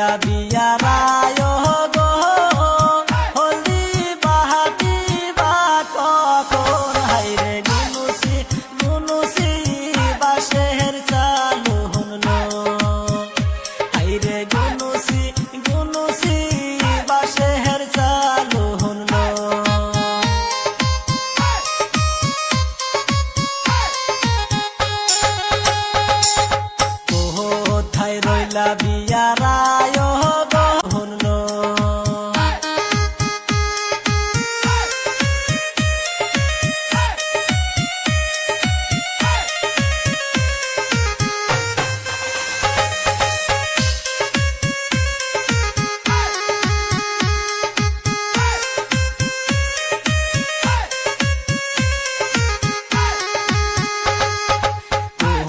রইলা বিয়ারায় গো হলদি বাহাতি বা কখন হাইরে গুনুসি গুনুসি বাঁশের চালু হলো হাইরে গুনুসি গুনুসি বাঁশের চালু হলো কোথায় রইলা বিয়ারায় গো হলো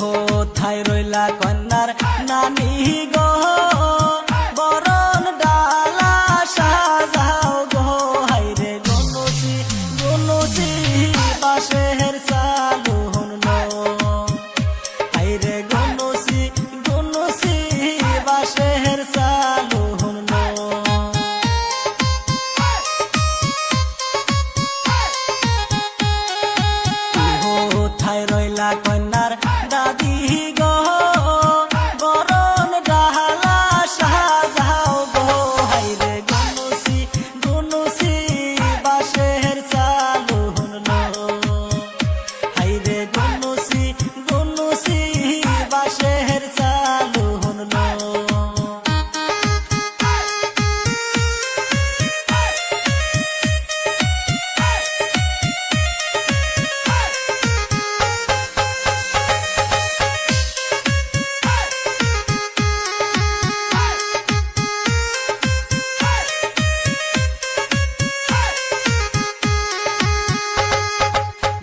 কোথায় রইলা কন্যার নানি গো বরণ ডালা সাজাও গো হাইরে গুনুসি গুনুসি বাঁশের চালু হলো হাইরে গুনুসি গুনুসি বাঁশের চালু হলো কোথায় রইলা কন্যার দাদি গো বরণ ডালা সাজাও গো হাইরে গুনুসি গুনুসি বাঁশের চালু হলো হাইরে গুনুসি গুনুসি বাঁশের চালু হলো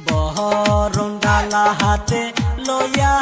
বহরণ ডালা হাতে লইয়া